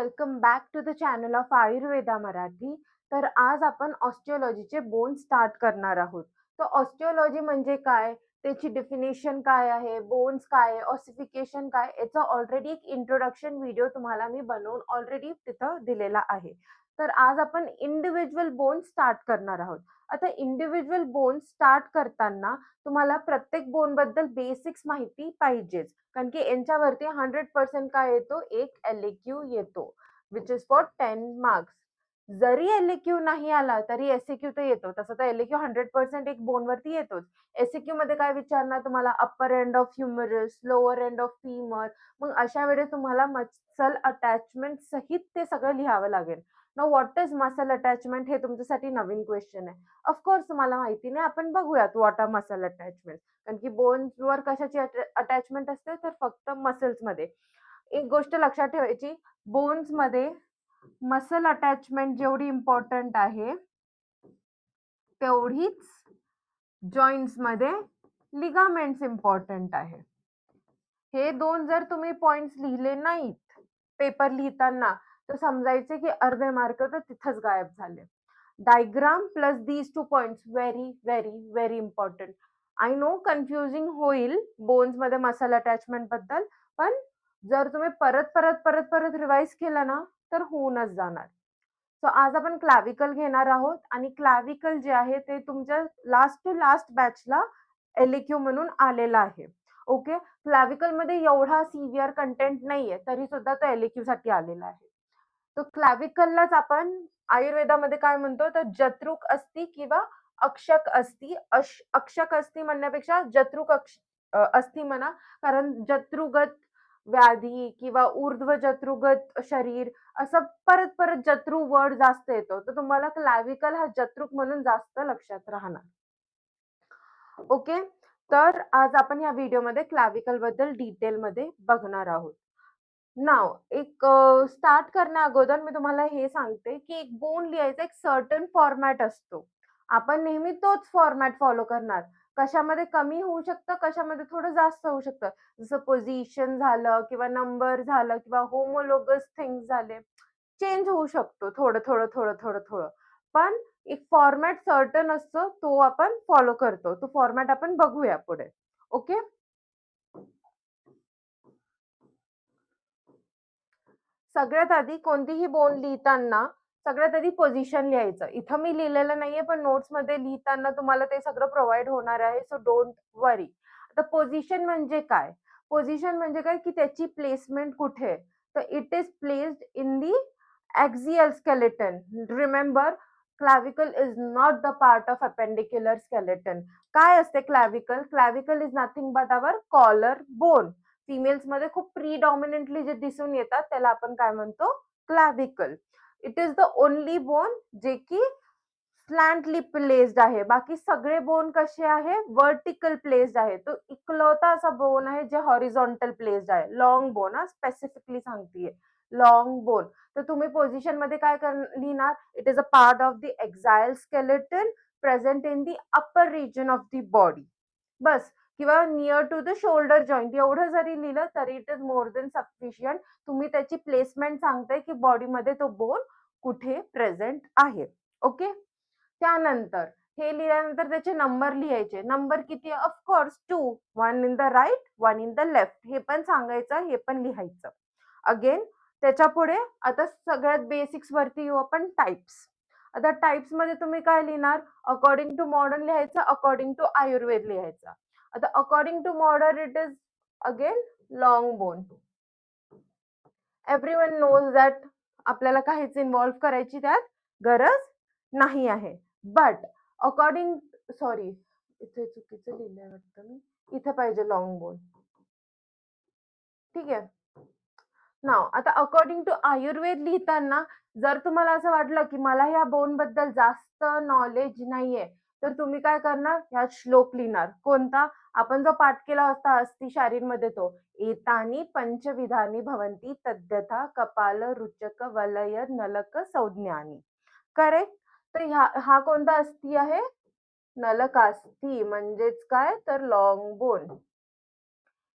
Welcome back to the channel of Ayurveda Marathi. तर आज आपण ऑस्टिओलॉजीचे बोन स्टार्ट करणार आहोत. तर ऑस्टिओलॉजी म्हणजे काय? त्याची डेफिनेशन काय आहे? बोन्स काय आहे? ऑसिफिकेशन काय? याचा ऑलरेडी एक इंट्रोडक्शन व्हिडिओ तुम्हाला मी बनवून ऑलरेडी तिथं दिलेला आहे. तर आज आपण इंडिव्हिज्युअल बोन स्टार्ट करणार आहोत. आता इंडिव्हिज्युअल बोन स्टार्ट करताना तुम्हाला प्रत्येक बोनबद्दल बेसिक्स माहिती पाहिजेच. कारण की यांच्यावरती 100% काय येतो? एक LAQ येतो, विच इज फॉर 10 मार्क्स. जरी LAQ नाही आला तरी SAQ तर येतो. तसं तर LAQ 100% एक बोनवरती येतोच. SAQ मध्ये काय विचारणार तुम्हाला? Upper end of humerus, lower end of femur. मग अशा वेळेस तुम्हाला मसल अटॅचमेंट सहित ते सगळं लिहावं लागेल. Now what is muscle attachment? हे तुमच्यासाठी नवीन क्वेश्चन आहे. ऑफकोर्स तुम्हाला माहिती नाही, आपण बघूयात व्हॉट आर मसल अटॅचमेंट. कारण की बोन्सवर कशाची अटॅचमेंट असते? तर फक्त मसल्समध्ये. एक गोष्ट लक्षात ठेवायची, बोन्समध्ये मसल अटॅचमेंट जेवढी इम्पॉर्टंट आहे तेवढीच जॉईंट्समध्ये लिगामेंट्स इम्पॉर्टंट आहे. हे दोन जर तुम्ही पॉइंट्स लिहिले नाहीत पेपर लिहिताना तर समजायचे की अर्धे मार्क तर तिथंच गायब झाले. Diagram plus these 2 points very very very important. I know confusing होईल बोन्स मध्ये मसल अटॅचमेंट बद्दल, पण जर तुम्ही परत परत परत परत रिवाइज केलं ना तर होऊनच जाणार. सो आज आपण क्लॅव्हिकल घेणार आहोत आणि क्लॅव्हिकल जे आहे ते तुमच्या लास्ट टू लास्ट बॅचला LAQ म्हणून आलेला आहे. ओके, क्लॅव्हिकल मध्ये एवढा सिव्हिअर कंटेंट नाहीये तरी सुद्धा तो LAQ साठी आलेला आहे. तो क्लॅव्हिकललाच आपण आयुर्वेदामध्ये काय म्हणतो? तर जत्रुक अस्ती किंवा अक्षक अस्ती. अक्षक अस्ती म्हणण्यापेक्षा जत्रुक अस्ती म्हणा, कारण जत्रुगत व्याधी किंवा ऊर्ध्व जत्रुगत शरीर असं परत परत जत्रू वर्ड जास्त येतो, तर तुम्हाला क्लॅव्हिकल हा जत्रुक म्हणून जास्त लक्षात राहणार. ओके, तर आज आपण या व्हिडिओमध्ये क्लॅव्हिकल बद्दल डिटेलमध्ये बघणार आहोत. नाव एक स्टार्ट करण्या अगोदर मी तुम्हाला हे सांगते की एक बोन लिहायचा एक सर्टन फॉर्मॅट असतो. आपण नेहमी तोच फॉर्मॅट फॉलो करणार. कशामध्ये कमी होऊ शकतं, कशामध्ये थोडं जास्त होऊ शकतं. जसं पोझिशन झालं किंवा नंबर झालं किंवा होमोलोगस थिंग्स झाले. चेंज होऊ शकतो थोडं, थोडं, थोडं, थोडं, थोडं. पण एक फॉर्मॅट सर्टन असतो, तो आपण फॉलो करतो. तो फॉर्मॅट आपण बघूया पुढे. ओके? सगळ्यात आधी कोणतीही बोन लिहिताना सगळ्यात आधी पोझिशन लिहायचं. इथं मी लिहिलेलं नाहीये, पण नोट्समध्ये लिहिताना तुम्हाला ते सगळं प्रोव्हाईड होणार आहे. सो डोंट वरी. आता पोझिशन म्हणजे काय? पोझिशन म्हणजे काय की त्याची प्लेसमेंट कुठे आहे? तर it is placed in the axial skeleton. Remember, clavicle is not the part of appendicular skeleton. काय असते clavicle? Clavicle is nothing but our collar bone. Females मध्ये खूप प्रीडॉमिनंटली जे दिसून येतात त्याला आपण काय म्हणतो? Clavicle. It is the only bone जे की स्लॅन्टली प्लेस्ड आहे. बाकी सगळे बोन कसे आहे? व्हर्टिकल प्लेस्ड आहे. तो इकलौता असा बोन आहे जे हॉरिझॉन्टल प्लेस्ड आहे. लॉंग बोन, हा स्पेसिफिकली सांगतेय, लॉंग बोन. तर तुम्ही पोझिशन मध्ये काय लिहिणार? It is a part of the axial skeleton present in the upper region of the body. बस. किंवा near to the shoulder joint एवढं जरी लिहिलं तरी it is more than sufficient. तुम्ही त्याची प्लेसमेंट सांगताय की बॉडीमध्ये तो बोन कुठे प्रेझेंट आहे. ओके, त्यानंतर हे लिहिल्यानंतर त्याचे नंबर लिहायचे. नंबर किती आहे? Of course 2. 1 in the right, 1 in the left. हे पण सांगायचं, हे पण लिहायचं. अगेन त्याच्या पुढे आता सगळ्यात बेसिक्स वरती येऊ आपण, टाइप्स. आता टाइप्स मध्ये तुम्ही काय लिहिणार? अकॉर्डिंग टू मॉडर्न लिहायचं, अकॉर्डिंग टू आयुर्वेद लिहायचा. आता according to modern it is again long bone. Everyone knows that आपल्याला काहीच इन्व्हॉल्व करायची त्यात गरज नाही आहे. बट अकॉर्डिंग, सॉरी इथे चुकीचं लिहिलंय वाटतं मी, इथे पाहिजे लॉंग बोन. ठीक आहे. नाव आता अकॉर्डिंग टू आयुर्वेद लिहिताना जर तुम्हाला असं वाटलं की मला ह्या बोन बद्दल जास्त नॉलेज नाहीये तर तुम्ही काय करणार? ह्या श्लोक लिहिणार. कोणता? आपण जो पाठ केला होता अस्ति शारीर मध्ये, तो एतानी पंचविधानी भवंती तद्यथा कपाल रुचक वलय नलक संज्ञानी. करेक्ट. तर हा कोणता अस्थी आहे? नलकास्थी. म्हणजेच काय? तर लॉंग बोन.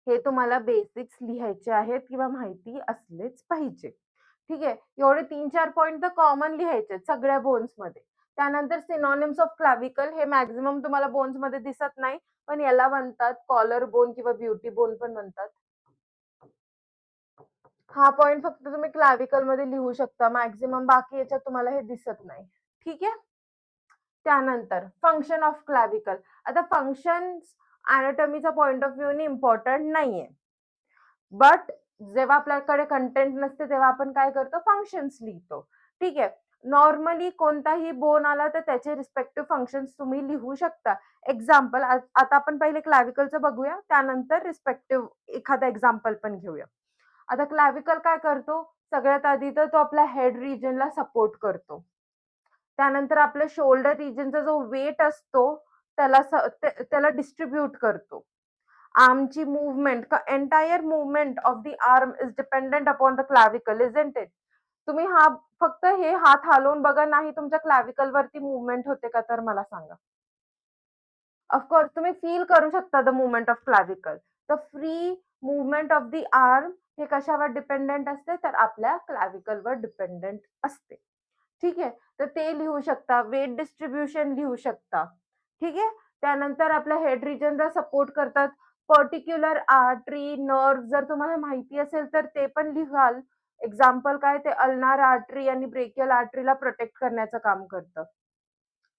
हे तुम्हाला बेसिक्स लिहायचे आहेत किंवा माहिती असलेच पाहिजे. ठीक आहे. एवढे 3-4 पॉइंट तर कॉमन लिहायचे सगळ्या बोन्समध्ये. त्यानंतर सिनॉनिम्स ऑफ क्लॅव्हिकल हे मॅक्सिमम तुम्हाला बोन्समध्ये दिसत नाही, पण याला म्हणतात कॉलर बोन किंवा ब्युटी बोन पण म्हणतात. हा पॉइंट फक्त तुम्ही क्लॅव्हिकल मध्ये लिहू शकता, मॅक्सिमम बाकी याच्यात तुम्हाला हे दिसत नाही. ठीक आहे. त्यानंतर फंक्शन ऑफ क्लॅव्हिकल. आता फंक्शन अॅनाटॉमीचा पॉइंट ऑफ व्ह्यूने इम्पॉर्टंट नाहीये, बट जेव्हा आपल्याकडे कंटेंट नसते तेव्हा आपण काय करतो, फंक्शन्स लिहितो. ठीक आहे. नॉर्मली कोणताही बोन आला तर त्याचे रिस्पेक्टिव्ह फंक्शन्स तुम्ही लिहू शकता. एक्झाम्पल, आता आपण पहिले क्लॅव्हिकलचं बघूया, त्यानंतर रिस्पेक्टिव्ह एखादा एक्झाम्पल पण घेऊया. आता क्लॅव्हिकल काय करतो, सगळ्यात आधी तर तो आपल्या हेड रिजनला सपोर्ट करतो. त्यानंतर आपल्या शोल्डर रिजनचा जो वेट असतो त्याला डिस्ट्रीब्यूट करतो. आर्मची movement, entire movement of the arm is dependent upon the clavicle, isn't it? तुम्ही हा फक्त हे हात हलवून बघा, नाही तुमच्या क्लॅव्हिकल वरती मूव्हमेंट होते का, तर मला सांगा. ऑफकोर्स तुम्ही फील करू शकता the movement of clavicle. The free movement of the arm हे कशावर डिपेंडंट असते, तर आपल्या क्लॅव्हिकलवर डिपेंडंट असते. ठीक आहे. तर ते लिहू शकता, वेट डिस्ट्रीब्युशन लिहू शकता. ठीक आहे. त्यानंतर आपल्या हेड रिजनला सपोर्ट करतात पर्टिक्युलर आर्टरी, नर्व्ह जर तुम्हाला माहिती असेल तर ते पण लिहाल. एक्झाम्पल काय, ते अल्नार आर्टरी आणि ब्रेकियल आर्टरीला प्रोटेक्ट करण्याचं काम करतं.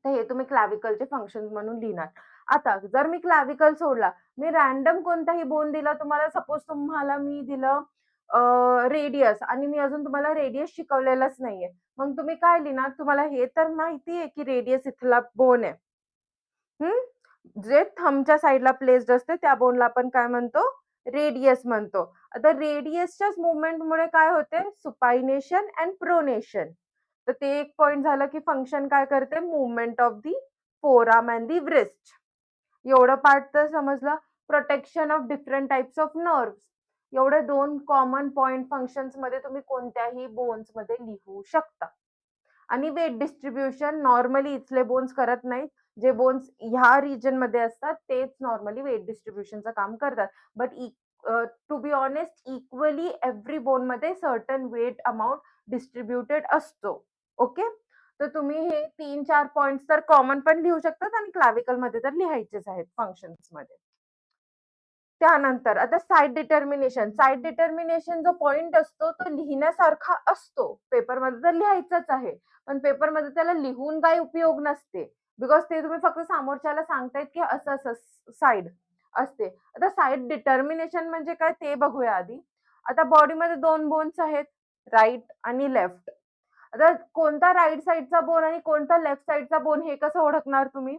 तर हे तुम्ही क्लॅव्हिकलचे फंक्शन्स म्हणून लिहिणार. आता जर मी क्लॅव्हिकल सोडला, मी रॅन्डम कोणताही बोन दिला तुम्हाला, सपोज तुम्हाला मी दिलं रेडियस आणि मी अजून तुम्हाला रेडियस शिकवलेलंच नाहीये. मग तुम्ही काय लिहिणार? तुम्हाला हे तर माहिती आहे की रेडियस इथला बोन आहे. जे थंबच्या साईडला प्लेस्ड असते त्या बोनला आपण काय म्हणतो? रेडियस म्हणतो. आता रेडियसच्याच मुव्हमेंटमुळे काय होते? सुपायनेशन अँड प्रोनेशन. तर ते एक पॉइंट झालं की फंक्शन काय करते? Movement of the forearm and the wrist. एवढं पार्ट तर समजलं. Protection of different types of nerves. एवढे 2 कॉमन पॉइंट फंक्शन्स मध्ये तुम्ही कोणत्याही बोन्स मध्ये लिहू शकता. आणि वेट डिस्ट्रीब्युशन नॉर्मली इथले बोन्स करत नाहीत. जे बोन्स ह्या रिजन मध्ये असतात तेच नॉर्मली वेट डिस्ट्रीब्युशनचं काम करतात. But to be honest, equally every bone मध्ये सर्टन वेट अमाउंट डिस्ट्रीब्युटेड असतो. ओके. तर तुम्ही हे 3-4 पॉइंट्स तर कॉमन पण लिहू शकतात आणि क्लॅव्हिकल मध्ये तर लिहायचेच आहेत फंक्शन्स मध्ये. त्यानंतर आता साइड डिटर्मिनेशन. साइड डिटर्मिनेशन जो पॉइंट असतो तो लिहिण्यासारखा असतो. पेपरमध्ये तर लिहायचाच आहे. पण पेपरमध्ये त्याला लिहून काही उपयोग नसते. बिकॉज ते तुम्ही फक्त समोरच्याला सांगतायत की असं असं साइड असते. आता साइड डिटर्मिनेशन म्हणजे काय ते बघूया आधी. आता बॉडीमध्ये 2 बोन्स आहेत, राइट आणि लेफ्ट. आता कोणता राइट साइडचा बोन आणि कोणता लेफ्ट साइडचा बोन हे कसं ओळखणार तुम्ही?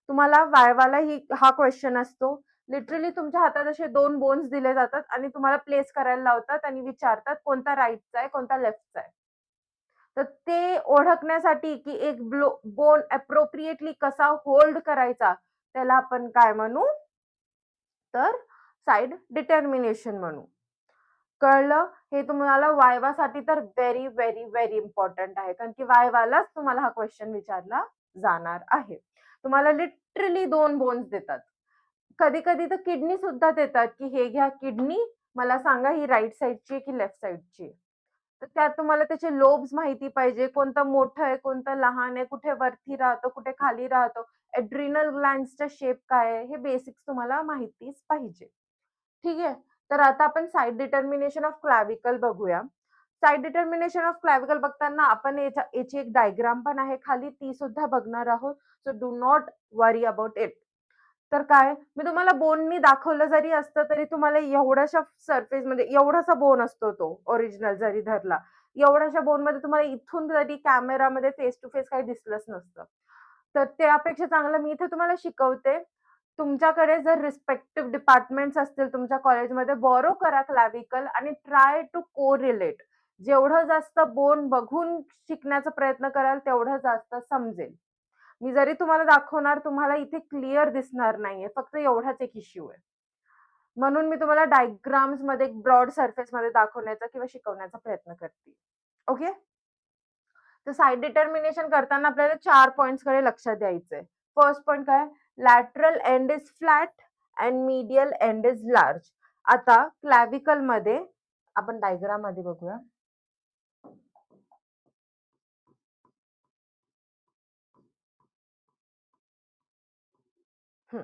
तुम्हाला वायवाला हा क्वेश्चन असतो. लिटरली तुमच्या हातात असे 2 बोन्स दिले जातात आणि तुम्हाला प्लेस करायला लावतात आणि विचारतात कोणता राइटचा आहे, कोणता लेफ्टचा आहे. तर ते ओळखण्यासाठी की एक बोन अप्रोप्रिएटली कसा होल्ड करायचा, त्याला आपण काय म्हणू? तर साइड डिटर्मिनेशन म्हणू. कळलं? हे तुम्हाला वायवासाठी तर व्हेरी, व्हेरी, व्हेरी इम्पॉर्टंट आहे. कारण की वायवालाच तुम्हाला हा क्वेश्चन विचारला जाणार आहे. तुम्हाला लिटरली 2 बोन्स देतात. कधी-कधी तर किडनी सुद्धा देतात, की हे घ्या किडनी, मला सांगा ही राइट साइडची आहे की लेफ्ट साइडची आहे. तर त्यात तुम्हाला त्याचे लोब्स माहिती पाहिजे, कोणतं मोठं आहे, कोणतं लहान आहे, कुठे वरती राहतो, कुठे खाली राहतो, एड्रिनल ग्लँड्सचा शेप काय आहे, हे बेसिक्स तुम्हाला माहितीच पाहिजे. ठीक आहे. तर आता आपण साइड डिटर्मिनेशन ऑफ क्लॅव्हिकल बघूया. साइड डिटर्मिनेशन ऑफ क्लॅव्हिकल बघताना आपण याची एक डायग्राम पण आहे खाली, ती सुद्धा बघणार आहोत. So do not worry about it. तर काय, मी तुम्हाला बोननी दाखवलं जरी असतं तरी तुम्हाला एवढ्याशा सरफेसमध्ये एवढासा बोन असतो तो ओरिजिनल जरी धरला. एवढ्याशा बोनमध्ये तुम्हाला इथून जरी कॅमेरामध्ये फेस टू फेस काही दिसलंच नसतं. तर त्यापेक्षा चांगलं मी इथे तुम्हाला शिकवते. तुमच्याकडे जर रिस्पेक्टिव्ह डिपार्टमेंट्स असतील तुमच्या कॉलेजमध्ये, बॉरो करा क्लॅव्हिकल आणि ट्राय टू कोरिलेट. जेवढं जास्त बोन बघून शिकण्याचा प्रयत्न कराल तेवढं जास्त समजेल. मी जरी तुम्हाला दाखवणार, तुम्हाला इथे क्लिअर दिसणार नाहीये. फक्त एवढाच एक इश्यू आहे. म्हणून मी तुम्हाला डायग्राम्स मध्ये एक ब्रॉड सरफेस मध्ये दाखवण्याचा किंवा शिकवण्याचा प्रयत्न करते. ओके. तर साइड डिटर्मिनेशन करताना आपल्याला 4 पॉइंट्स कडे लक्ष द्यायचंय. फर्स्ट पॉइंट काय? Lateral end is flat and medial end is large. आता क्लॅव्हिकल मध्ये आपण डायग्राम मध्ये बघूया. हं.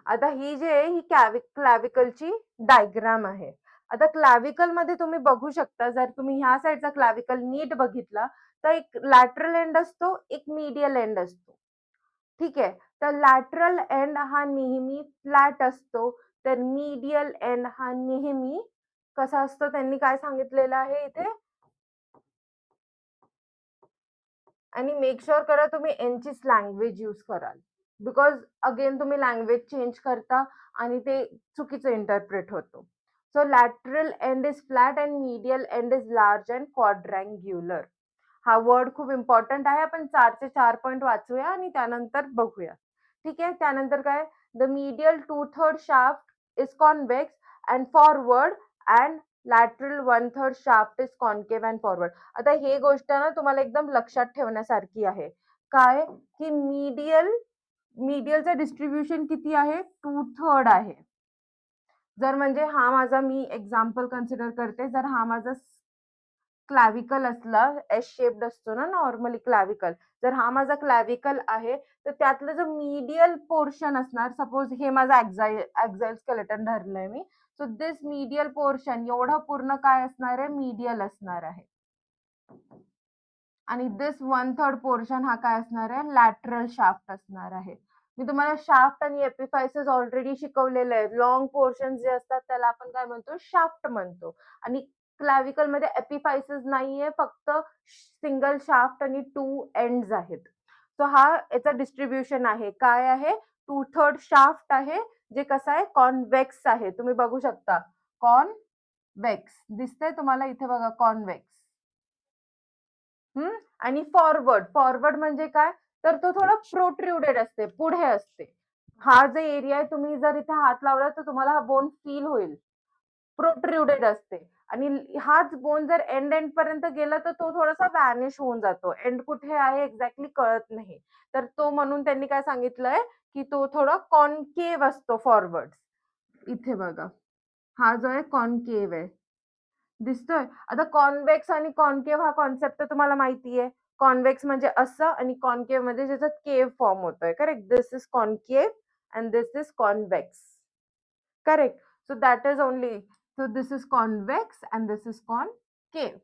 आता ही जी आहे ही क्लॅव्हिकलची डायग्राम आहे. आता क्लॅव्हिकलमध्ये तुम्ही बघू शकता, जर तुम्ही ह्या साइडचा क्लॅव्हिकल नीट बघितला, तर एक लॅटरल एंड असतो, एक मीडियल एंड असतो. ठीक आहे. तर लॅटरल एंड हा नेहमी फ्लॅट असतो, तर मीडियल एंड हा नेहमी कसा असतो, त्यांनी काय सांगितलेलं आहे इथे, आणि मेक शुअर करा तुम्ही यांचीच लँग्वेज यूज कराल. बिकॉज अगेन तुम्ही लँग्वेज चेंज करता आणि ते चुकीचं इंटरप्रेट होतो. So lateral end is flat and medial end is large and quadrangular. हा वर्ड खूप इम्पॉर्टंट आहे. आपण 4चे 4 पॉइंट वाचूया आणि त्यानंतर बघूया. ठीक आहे. त्यानंतर काय, the medial 2/3 shaft is convex and forward and lateral 1/3 shaft is concave and forward. आता हे गोष्ट ना तुम्हाला एकदम लक्षात ठेवण्यासारखी आहे. काय, की मीडियलचं डिस्ट्रीब्युशन किती आहे, 2/3 आहे. जर म्हणजे हा माझा मी एक्झाम्पल कन्सिडर करते, जर हा माझा क्लॅव्हिकल असला, एस शेप्ड असतो ना नॉर्मली क्लॅव्हिकल. जर हा माझा क्लॅव्हिकल आहे, तर त्यातलं जो मीडियल पोर्शन असणार, सपोज हे माझं एक्झाइल स्केलेटन धरलंय मी. सो दिस मीडियल पोर्शन एवढं पूर्ण काय असणार आहे, मीडियल असणार आहे. आणि दिस 1/3 पोर्शन हा काय असणार आहे, लॅटरल शाफ्ट असणार आहे. मी तुम्हाला शाफ्ट आणि एपिफायसेस ऑलरेडी शिकवलेले आहेत. लॉंग पोर्शन जे असतात त्याला आपण काय म्हणतो, शाफ्ट म्हणतो. आणि क्लॅव्हिकल मध्ये एपिफायसेस नाहीये, फक्त सिंगल शाफ्ट आणि 2 एंड्स आहेत. सो हा याचा डिस्ट्रीब्युशन आहे. काय आहे, 2/3 शाफ्ट आहे, जे कसं आहे, कॉन्व्हेक्स आहे. तुम्ही बघू शकता, कॉन्व्हेक्स दिसतंय तुम्हाला इथे बघा, कॉन्व्हेक्स. आणि फॉरवर्ड म्हणजे काय, तर तो थोडा प्रोट्रुडेड असते, पुढे असते. हा जो एरिया आहे, तुम्ही जर इथे हात लावला तर तुम्हाला हा बोन फील होईल. प्रोट्रुडेड असते आणि हाच बोन जर एंड पर्यंत गेला तर तो थोडासा व्हॅनिश होऊन जातो. एंड कुठे आहे एक्झॅक्टली कळत नाही. तर तो म्हणून त्यांनी काय सांगितलंय, की तो थोडा कॉन्केव्ह असतो फॉरवर्ड. इथे बघा, हा जो आहे कॉन्केव्ह आहे. दिसतोय? आता कॉन्व्हेक्स आणि कॉन्केव्ह हा कॉन्सेप्ट तर तुम्हाला माहिती आहे. कॉन्व्हेक्स म्हणजे असं आणि कॉन्केव्ह म्हणजे ज्याचा केव्ह फॉर्म होतोय. Correct? This is concave and this is convex. Correct? So that is only, so this is convex and this is concave.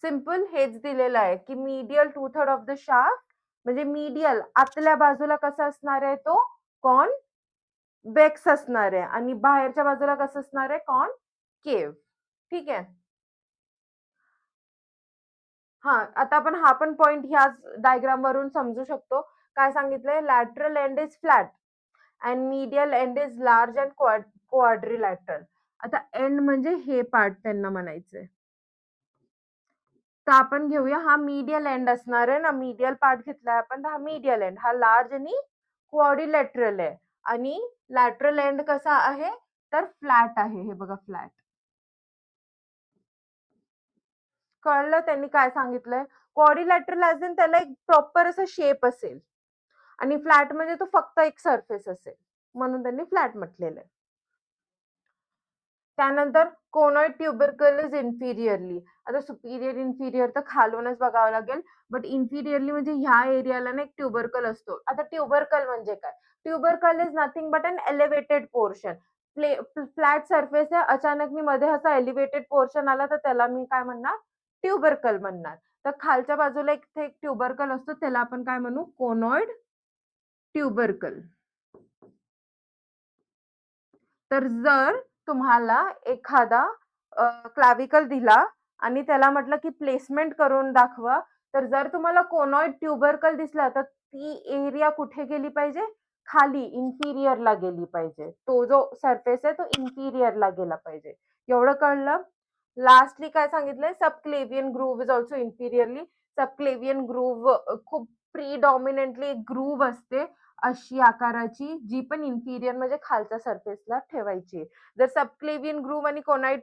Simple हेच दिलेलं आहे, की मीडियल 2/3 ऑफ द शाफ्ट म्हणजे मीडियल आतल्या बाजूला कसा असणार आहे तो, कॉन्व्हेक्स असणार आहे आणि बाहेरच्या बाजूला कसं असणार आहे, कॉन्केव्ह. ठीक आहे? हां, आता आपण हा पण पॉइंट ह्याच डायग्राम वरून समजू शकतो. काय सांगितलंय? Lateral end is flat and medial end is large and quadrilateral. आता एंड म्हणजे हे पार्ट त्यांना म्हणायचंय. तर आपण घेऊया, हा मीडियल एंड असणार आहे ना, मीडियल पार्ट घेतलाय आपण, तर हा मीडियल एंड हा लार्ज आणि क्वाड्रिलॅटरल आहे. आणि लॅटरल एंड कसा आहे, तर फ्लॅट आहे. हे बघा, फ्लॅट. कळलं त्यांनी काय सांगितलंय? क्वाड्रिलॅटरल ॲज इन त्याला एक प्रॉपर असा शेप असेल. आणि फ्लॅट म्हणजे तो फक्त एक सरफेस असेल. म्हणून त्यांनी फ्लॅट म्हटलेलं आहे. त्यानंतर कोनॉइड ट्युबरकल इज इन्फिरियरली. आता सुपिरियर, इन्फिरियर तर खालूनच बघावं लागेल. बट इन्फिरियरली म्हणजे ह्या एरियाला ना एक ट्युबरकल असतो. आता ट्युबरकल म्हणजे काय? Tubercle is nothing but an elevated portion. Flat surface आहे, अचानक मी मध्ये असा एलिव्हेटेड पोर्शन आला तर त्याला मी काय म्हणणार? ट्युबरकल म्हणणार. तर खालच्या बाजूला एक ट्युबरकल असतो, त्याला आपण काय म्हणू? कोनॉइड ट्युबरकल. तर जर तुम्हाला एखादा क्लॅव्हिकल दिला आणि त्याला म्हटलं की प्लेसमेंट करून दाखवा, तर जर तुम्हाला कोनॉइड ट्युबरकल दिसला, तर ती एरिया कुठे गेली पाहिजे? खाली इन्फिरियरला गेली पाहिजे. तो जो सरफेस आहे तो इन्फिरियरला गेला पाहिजे. एवढं कळलं? लास्टली काय सांगितलंय? सबक्लेव्हियन ग्रूव्ह इज अल्सो इन्फिरियरली. सबक्लेव्हियन ग्रूव्ह खूप प्रिडॉमिनेंटली एक ग्रूव्ह असते अशी आकाराची, जी पण इन्फिरियर म्हणजे खालच्या सरफेसला ठेवायची. जर सबक्लेव्हियन ग्रूव्ह आणि कोनाइड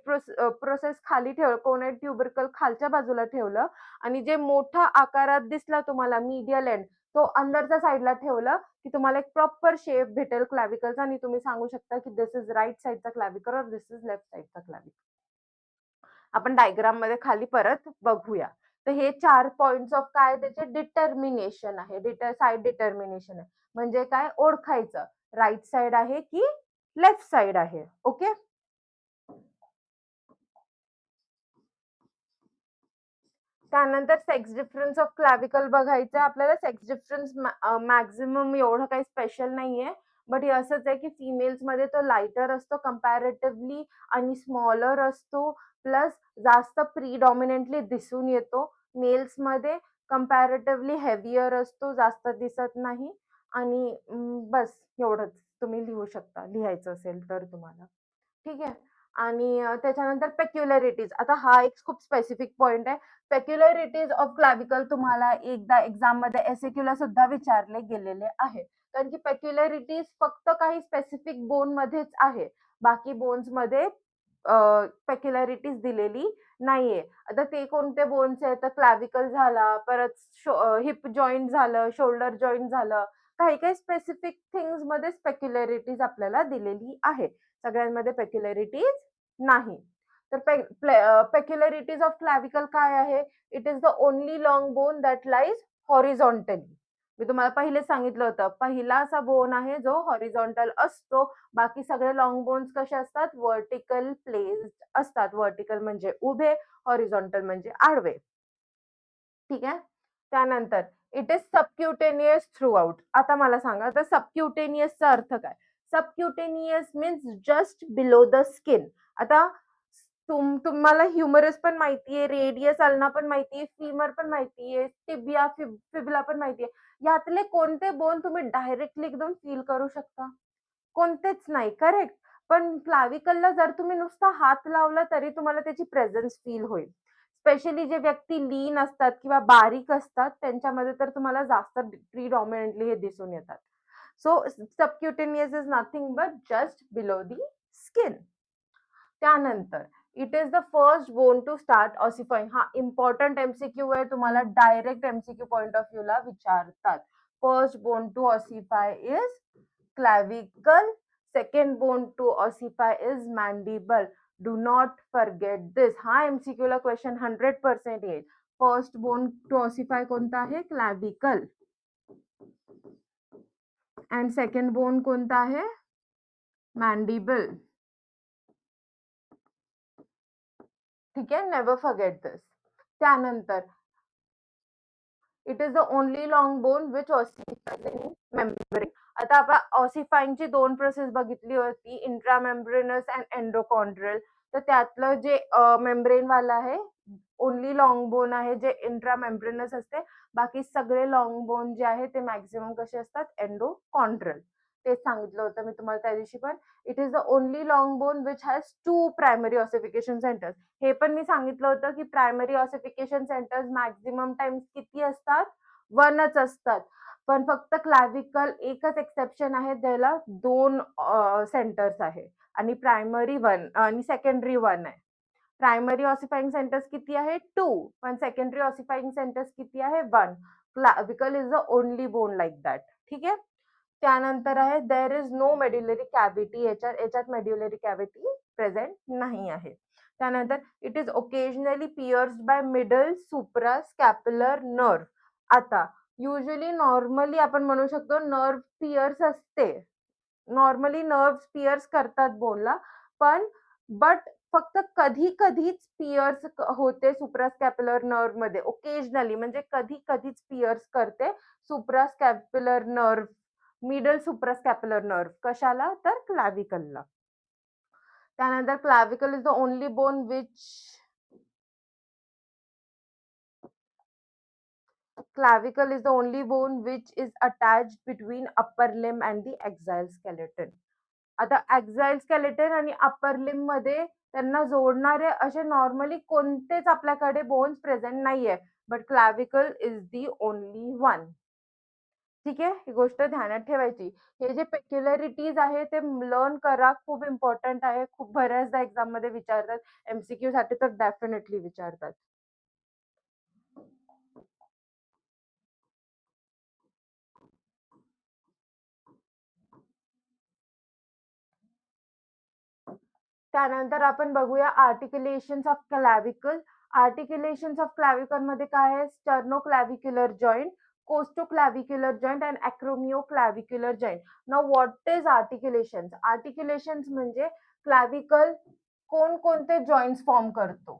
प्रोसेस खाली कोनाइड ट्युबरकल खालच्या बाजूला ठेवलं आणि जे मोठा आकारात दिसला तुम्हाला मीडियल एंड, तो अंदरच्या साईडला ठेवलं की तुम्हाला एक प्रॉपर शेप भेटेल क्लॅव्हिकलचा आणि तुम्ही सांगू शकता की दिस इज राइट साइडचा क्लॅव्हिकल और दिस इज लेफ्ट साइडचा क्लॅव्हिकल. आपण डायग्राम मध्ये खाली परत बघूया. तर हे 4 पॉइंट्स ऑफ काय त्याचे डिटर्मिनेशन आहे, साइड डिटर्मिनेशन आहे. म्हणजे काय? ओळखायचं. राईट साइड आहे की लेफ्ट साइड आहे. ओके. त्यानंतर सेक्स डिफरन्स ऑफ क्लॅव्हिकल बघायचं आपल्याला. सेक्स डिफरन्स मॅक्झिमम एवढं काही स्पेशल नाहीये, बट हे असंच आहे की फिमेल्समध्ये तो लाइटर असतो कंपॅरेटिव्हली आणि स्मॉलर असतो, प्लस जास्त प्रीडॉमिनंटली दिसून येतो. मेल्समध्ये कंपॅरेटिव्हली हेवियर असतो, जास्त दिसत नाही. आणि बस एवढंच तुम्ही लिहू शकता, लिहायचं असेल तर तुम्हाला. ठीक आहे. आणि त्याच्यानंतर पेक्युलॅरिटीज. आता हा एक खूप स्पेसिफिक पॉइंट आहे. पेक्युलॅरिटीज ऑफ क्लॅव्हिकल तुम्हाला एकदा एक्झाममध्ये एसएक्यूला सुद्धा विचारले गेलेले आहे. कारण की पेक्युलॅरिटीज फक्त काही स्पेसिफिक बोन मध्येच आहे. बाकी बोन्समध्ये पेक्युलॅरिटीज दिलेली नाहीये. आता ते कोणते बोन्स आहेत, तर क्लॅव्हिकल झाला, परत हिप जॉईंट झालं, शोल्डर जॉईंट झालं. काही-काही स्पेसिफिक थिंग्समध्ये पेक्युलॅरिटीज आपल्याला दिलेली आहे. सगळ्यांमध्ये पेक्युलॅरिटीज नाही. तर पेक्युलॅरिटीज ऑफ क्लॅव्हिकल काय आहे? It is the only long bone that lies horizontally. मी तुम्हाला पहिले सांगितलं होतं, पहिला असा बोन आहे जो हॉरिझॉन्टल असतो. बाकी सगळे लॉंग बोन्स कसे असतात? व्हर्टिकल प्लेस्ड असतात. व्हर्टिकल म्हणजे उभे, हॉरिझॉन्टल म्हणजे आडवे. ठीक आहे. त्यानंतर इट इज सबक्युटेनियस थ्रू आउट. आता मला सांगा, तर सबक्युटेनियसचा अर्थ काय? सबक्युटेनियस means just below the skin. आता तुम्हाला ह्युमरस पण माहितीये, रेडियस अल्ना पण माहितीये, फीमर पण माहितीये, टिबिया, फिबुला पण माहितीये. यातले कोणते बोन तुम्ही डायरेक्टली एकदम फील करू शकता? कोणतेच नाही, करेक्ट. पण क्लॅव्हिकलला जर तुम्ही नुसता हात लावला तरी तुम्हाला त्याची प्रेझेन्स फील होईल. स्पेशली जे व्यक्ती लीन असतात किंवा बारीक असतात त्यांच्यामध्ये तर तुम्हाला जास्त प्रीडॉमिनंटली हे दिसून येतात. So subcutaneous is nothing but just below the skin. त्यानंतर it is the first bone to start ossifying. हा इम्पॉर्टंट एमसीक्यू आहे, तुम्हाला direct MCQ point of view ला विचारतात. First bone to ossify is clavicle. Second bone to ossify is mandible. Do not forget this. हा MCQ ला question 100% येईल. First bone to ऑसिफाय कोणता आहे? क्लॅव्हिकल. अँड सेकंड बोन कोणता आहे? मॅन्डिबल. ठीक आहे, नेव्हर फॉरगेट दिस. त्यानंतर it is the only long bone which ossify membrane. आता आपण ऑसिफाईंगची दोन प्रोसेस बघितली होती, इंट्रामेम्ब्रेनस अँड एंडोकॉन्ड्रियल. तर त्यातलं जे मेम्ब्रेन वाला आहे, ओनली लॉंग बोन आहे जे इंट्रामेम्ब्रेनस असते. बाकी सगळे लॉंग बोन जे आहे ते मॅक्झिमम कसे असतात? एंडोकॉन्ड्रियल. तेच सांगितलं होतं मी तुम्हाला त्या दिवशी पण. It is the only long bone which has 2 primary ossification centres. हे पण मी सांगितलं होतं की primary ossification centres maximum times किती असतात? 1च असतात. पण फक्त क्लॅव्हिकल एकच एक्सेप्शन आहे, ज्याला 2 सेंटर्स आहे आणि प्रायमरी 1 आणि सेकंडरी 1 आहे. प्रायमरी ऑसिफाईंग सेंटर्स किती आहे? 2. पण सेकंडरी ऑसिफाईंग सेंटर्स किती आहे? 1. Clavicle is the only bone like that. ठीक आहे. त्यानंतर आहे there is no medullary cavity. याच्यात मेड्युलरी कॅव्हिटी प्रेझेंट नाही आहे. त्यानंतर it is occasionally pierced by middle suprascapular nerve. आता युजली नॉर्मली आपण म्हणू शकतो नर्व पियर्स असते. नॉर्मली नर्व पियर्स करतात बोनला, पण बट फक्त कधी कधीच पियर्स होते सुप्रास्कॅप्युलर नर्व मध्ये. ओकेजनली म्हणजे कधी कधीच पियर्स करते suprascapular nerve, middle suprascapular nerve. कशाला? तर क्लॅव्हिकलला. त्यानंतर clavicle is the only bone which clavicle is the only bone which is attached between upper limb and the axial skeleton. आता axial skeleton आणि upper limb मध्ये त्यांना जोडणारे असे नॉर्मली कोणतेच आपल्याकडे बोन्स प्रेझेंट नाहीये, but clavicle is the only one. ठीक आहे, ही गोष्ट ध्यानात ठेवायची. हे जे पेक्युलॅरिटीज आहे ते लर्न करा, खूप इम्पॉर्टंट आहे. खूप बऱ्याचदा एक्झाम मध्ये विचारतात, एमसीक्यू साठी तर डेफिनेटली विचारतात. त्यानंतर आपण बघूया आर्टिक्युलेशन्स ऑफ क्लॅव्हिकल. आर्टिक्युलेशन्स ऑफ क्लॅव्हिकल मध्ये काय आहे? स्टर्नोक्लॅव्हिक्युलर joint, costoclavicular joint and acromioclavicular joint. Now what is articulations? Articulations म्हणजे clavicle कोणकोणते जॉइंट्स फॉर्म करतो,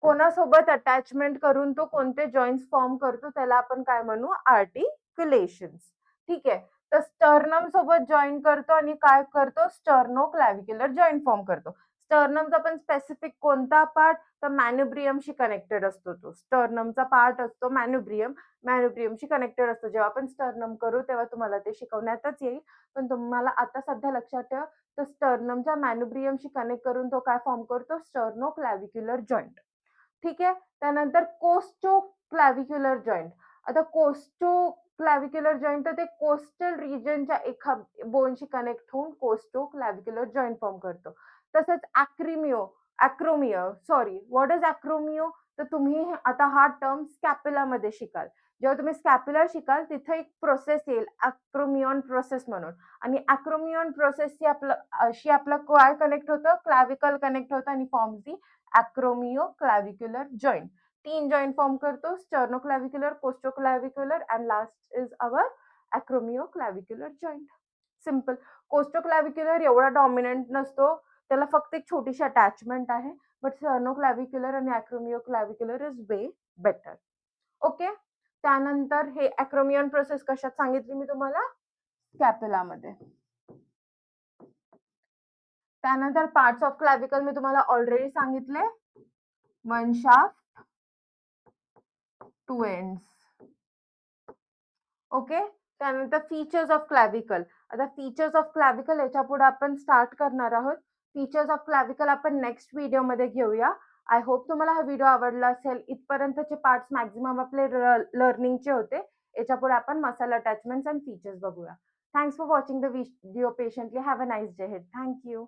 कोणासोबत अटॅचमेंट करून तो कोणते जॉइंट्स फॉर्म करतो त्याला आपण काय म्हणू, आर्टिक्युलेशन्स. ठीक आहे. तर स्टर्नम सोबत जॉईन करतो आणि काय करतो, स्टर्नोक्लॅव्हिक्युलर जॉईंट फॉर्म करतो. स्टर्नमचा पण स्पेसिफिक कोणता पार्ट, तर मॅन्युब्रियमशी कनेक्टेड असतो तो. स्टर्नमचा पार्ट असतो मॅन्युब्रियम, मॅन्युब्रियमशी कनेक्टेड असतो. जेव्हा आपण स्टर्नम करू तेव्हा तुम्हाला ते शिकवण्यातच येईल, पण तुम्हाला आता सध्या लक्षात ठेवा, तर स्टर्नमच्या मॅन्युब्रियमशी कनेक्ट करून तो काय फॉर्म करतो, स्टर्नोक्लॅव्हिक्युलर जॉईंट. ठीक आहे. त्यानंतर कोस्टोक्लॅव्हिक्युलर जॉईंट. आता कोस्टोक्लॅव्हिक्युलर जॉईंट तर ते कोस्टल रिजनच्या एका बोनशी कनेक्ट होऊन कोस्टोक्लॅव्हिक्युलर जॉईंट फॉर्म करतो. तसंच व्हॉट इज अॅक्रोमिओ, तर तुम्ही आता हा टर्म स्कॅप्युलामध्ये शिकाल. जेव्हा तुम्ही स्कॅप्युला शिकाल तिथे एक प्रोसेस येईल अॅक्रोमियॉन प्रोसेस म्हणून, आणि अॅक्रोमियॉन प्रोसेसशी आपलं काय कनेक्ट होतं, क्लॅव्हिकल कनेक्ट होतं आणि form the acromioclavicular joint. 3 joint form करतो, sternoclavicular, costoclavicular and last is our acromioclavicular joint. Simple. Costoclavicular एवढा डॉमिनंट नसतो, त्याला फक्त एक छोटीशी अटॅचमेंट आहे, बट स्टर्नोक्लॅव्हिक्युलर आणि acromioclavicular is way better. Okay. त्यानंतर हे अॅक्रोमियन प्रोसेस कशात सांगितली मी तुम्हाला, स्कॅप्युलामध्ये. त्यानंतर पार्ट्स ऑफ क्लॅव्हिकल मी तुम्हाला ऑलरेडी सांगितले, one shaft, two ends. Okay. त्यानंतर फीचर्स ऑफ क्लॅव्हिकल. आता फीचर्स ऑफ क्लॅव्हिकल याच्या पुढे आपण स्टार्ट करणार आहोत. फीचर्स ऑफ क्लॅव्हिकल आपण नेक्स्ट व्हिडिओमध्ये घेऊया. आय होप तुम्हाला हा व्हिडिओ आवडला असेल. इथपर्यंतचे पार्ट्स मॅक्झिमम आपले लर्निंगचे होते. याच्या पुढे आपण मसल अटॅचमेंट्स अँड फीचर्स बघूया. Thanks for watching the video patiently. Have a nice day head. Thank you.